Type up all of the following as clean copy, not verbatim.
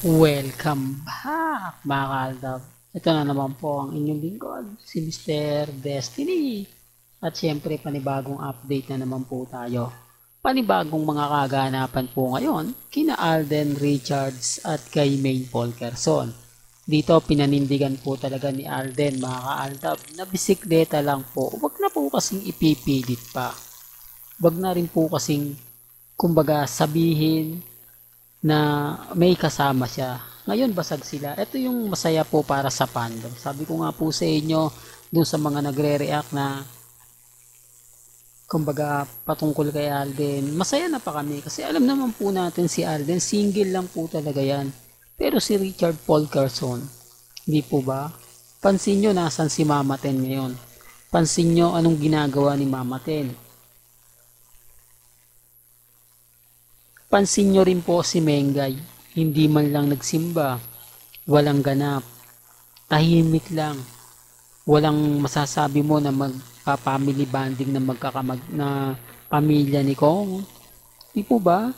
Welcome back mga kaaldab. Ito na naman po ang inyong lingkod, si Mr. Destiny. At syempre panibagong update na naman po tayo. Panibagong mga kaganapan po ngayon, kina Alden Richards at kay Maine Polkerson. Dito pinanindigan po talaga ni Alden mga kaaldab na bisikleta lang po. Huwag na po kasing ipipilit pa. Huwag na rin po kasing kumbaga sabihin na may kasama siya. Ngayon basag sila. Ito yung masaya po para sa fandom. Sabi ko nga po sa inyo dun sa mga nagre-react na kumbaga patungkol kay Alden. Masaya na pa kami kasi alam naman po natin si Alden single lang po talaga yan. Pero si Richard Polkerson, hindi po ba? Pansin nyo nasan si Mama Ten ngayon. Pansin nyo anong ginagawa ni Mama Ten. Pansin nyo rin po si Mengay, hindi man lang nagsimba, walang ganap, tahimik lang, walang masasabi mo na magpa-family bonding na magkakamag na pamilya ni Kong. Di po ba?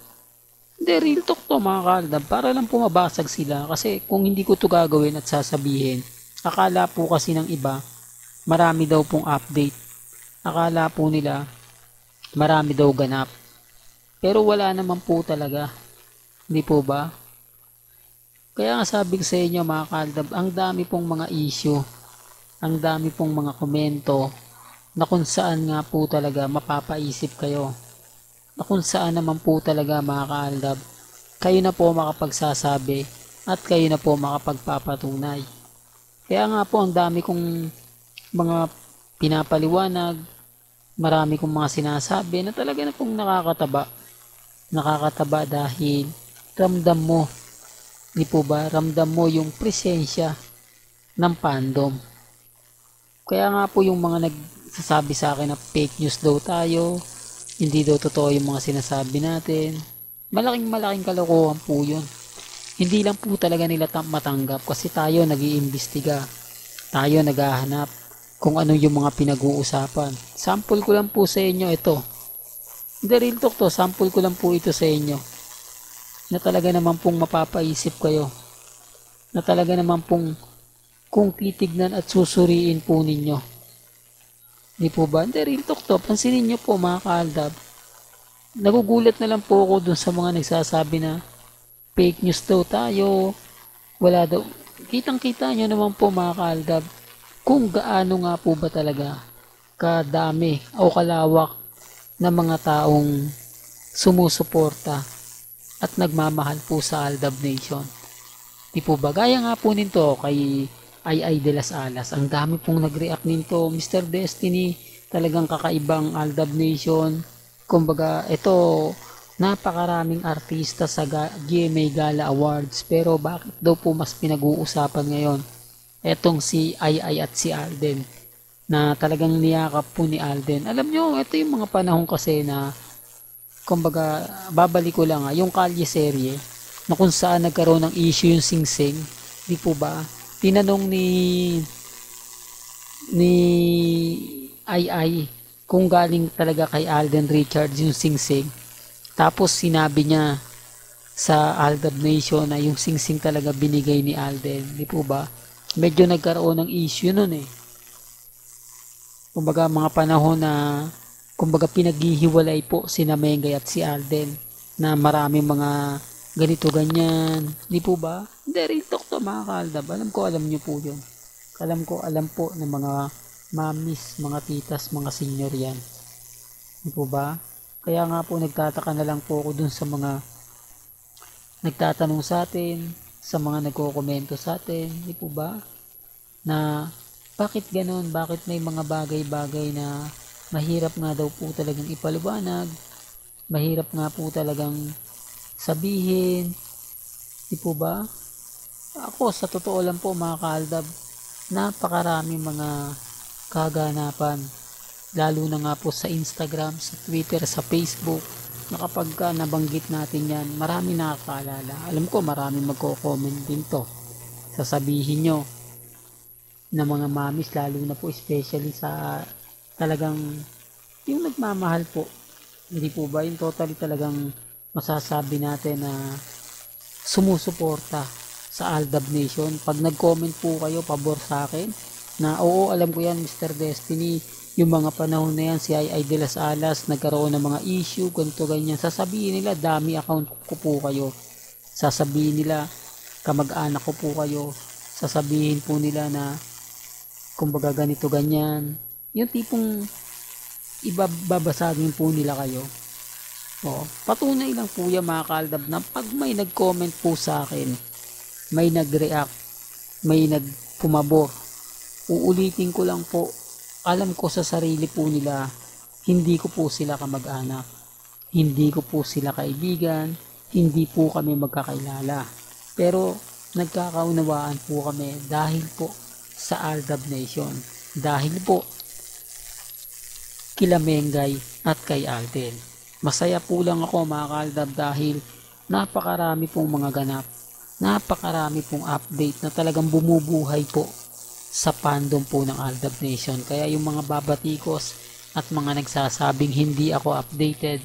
Hindi, real talk to mga kaldab, para lang pumabasag sila kasi kung hindi ko to gagawin at sasabihin, akala po kasi ng iba, marami daw pong update. Akala po nila, marami daw ganap. Pero wala naman po talaga. Hindi po ba? Kaya nga sabi ko sa inyo mga kaldab, ang dami pong mga issue, ang dami pong mga komento na kung saan nga po talaga mapapaisip kayo. Na kung saan naman po talaga mga kaldab, kayo na po makapagsasabi at kayo na po makapagpapatunay. Kaya nga po ang dami kong mga pinapaliwanag, marami kong mga sinasabi na talaga na pong nakakataba dahil ramdam mo, di po ba, ramdam mo yung presensya ng fandom. Kaya nga po yung mga nagsasabi sa akin na fake news daw tayo, hindi daw totoo yung mga sinasabi natin, malaking kalokohan po yun. Hindi lang po talaga nila matanggap kasi tayo nag-iimbestiga, tayo naghahanap kung ano yung mga pinag-uusapan. Sample ko lang po sa inyo ito. The real talk to, sample ko lang po ito sa inyo na talaga naman pong mapapaisip kayo, na talaga naman pong kung titignan at susuriin po ninyo. Di po ba? The real talk to, pansinin nyo po mga kaaldab. Nagugulat na lang po ako dun sa mga nagsasabi na fake news daw tayo, wala daw. Kitang kita nyo naman po mga kaaldab kung gaano nga po ba talaga kadami o kalawak na mga taong sumusuporta at nagmamahal po sa Aldab Nation. Di po ba? Gaya nga po nito kay Ay de las Alas. Ang dami pong nag-react nito. Mr. Destiny, talagang kakaibang Aldab Nation. Kumbaga, ito, napakaraming artista sa GMA Gala Awards. Pero bakit daw po mas pinag-uusapan ngayon? Etong si Ay at si Alden na talagang niyakap po ni Alden. Alam nyo, ito yung mga panahon kasi na kumbaga, babalik ko lang yung Kalye serye na kung saan nagkaroon ng issue yung Sing Sing. Di po ba? Tinanong ni Ay kung galing talaga kay Alden Richards yung Sing Sing. Tapos sinabi niya sa Aldab Nation na yung Sing Sing talaga binigay ni Alden. Di po ba? Medyo nagkaroon ng issue nun eh. Kumbaga mga panahon na kumbaga pinaghihiwalay po si Mengay at si Alden na marami mga ganito ganyan. Di po ba? Hindi, real talk to mga kaaldab. Alam nyo po yun. Alam po ng mga mamis, mga titas, mga senior yan. Di po ba? Kaya nga po nagtataka na lang po ako dun sa mga nagtatanong sa atin, sa mga nagko-komento sa atin. Di po ba? Na bakit ganon? Bakit may mga bagay-bagay na mahirap nga daw po talagang ipaliwanag, mahirap nga po talagang sabihin, di po ba? Ako, sa totoo lang po mga kaaldab, napakarami mga kaganapan, lalo na nga po sa Instagram, sa Twitter, sa Facebook, na kapag nabanggit natin yan, marami nakakaalala. Alam ko, marami magko-comment din to. Sasabihin nyo, na mga mamis, lalo na po especially sa talagang yung nagmamahal po. Hindi po ba yung totally talagang masasabi natin na sumusuporta sa Aldab Nation. Pag nag-comment po kayo pabor sa akin na oo, alam ko yan Mr. Destiny, yung mga panahon na yan si Ai de las Alas nagkaroon ng mga issue, ganito ganyan, sasabihin nila dami account ko po kayo, sasabihin nila kamag-anak ko po kayo, sasabihin po nila na kumbaga ganito ganyan, yung tipong ibababasagin po nila kayo. O, patunay lang po yan mga kaaldab na pag may nag-comment po sa akin, may nag-react, may nagpumabor, uulitin ko lang po, alam ko sa sarili po nila, hindi ko po sila kamag-anak, hindi ko po sila kaibigan, hindi po kami magkakailala. Pero nagkakaunawaan po kami dahil po sa Aldab Nation, dahil po kila Mengay at kay Alden. Masaya po lang ako mga kaaldab dahil napakarami pong mga ganap, napakarami pong update na talagang bumubuhay po sa fandom po ng Aldab Nation. Kaya yung mga babatikos at mga nagsasabing hindi ako updated,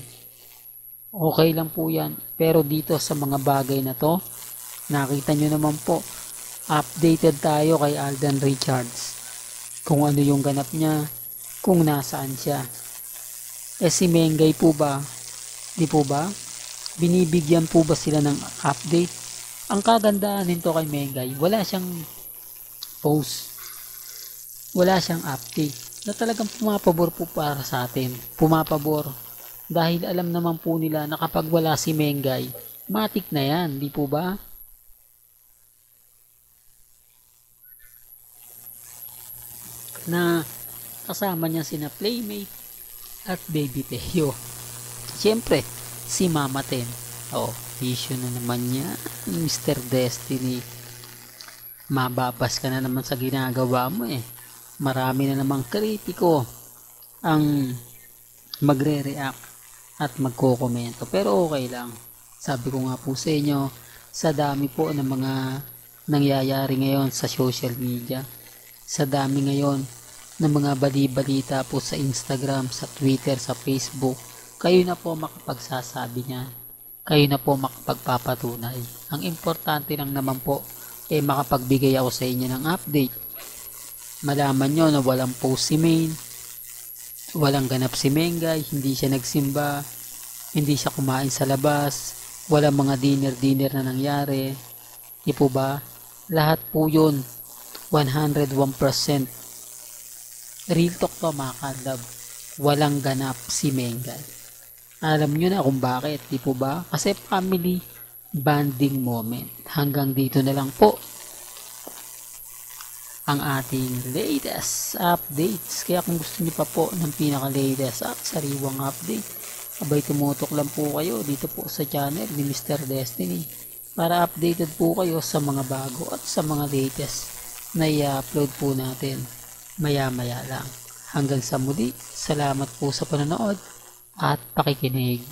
okay lang po yan. Pero dito sa mga bagay na to, nakita nyo naman po, updated tayo kay Alden Richards. Kung ano yung ganap niya, kung nasaan siya. Si Mengay po ba, di po ba? Binibigyan po ba sila ng update? Ang kagandahan nito kay Mengay, wala siyang post, wala siyang update na talagang pumapabor po para sa atin, pumapabor dahil alam naman po nila na kapag wala si Mengay, matik na yan, di po ba? Na kasama niya sina Playmate at Baby Teo. Siyempre, si Mama Ten. Oh, issue na naman niya, Mr. Destiny. Mababas ka na naman sa ginagawa mo eh. Marami na namang kritiko ang magre-react at magkokomento. Pero okay lang. Sabi ko nga po sa inyo, sa dami po ng mga nangyayari ngayon sa social media, sa dami ngayon ng mga bali-balita po sa Instagram, sa Twitter, sa Facebook, kayo na po makapagsasabi niya, kayo na po makapagpapatunay. Ang importante lang naman po makapagbigay ako sa inyo ng update. Malaman nyo na walang post si Main, walang ganap si Mengay, hindi siya nagsimba, hindi siya kumain sa labas, walang mga dinner na nangyari. Di po ba? Lahat po yun 101% real talk to mga kaaldab. Walang ganap si Mengay. Alam nyo na kung bakit, di po ba? Kasi family bonding moment. Hanggang dito na lang po ang ating latest updates. Kaya kung gusto niyo pa po ng pinaka-latest at sariwang update, abay tumutok lang po kayo dito po sa channel ni Mr. Destiny para updated po kayo sa mga bago at sa mga latest na i-upload po natin maya-maya lang. Hanggang sa muli, salamat po sa panonood at pakikinig.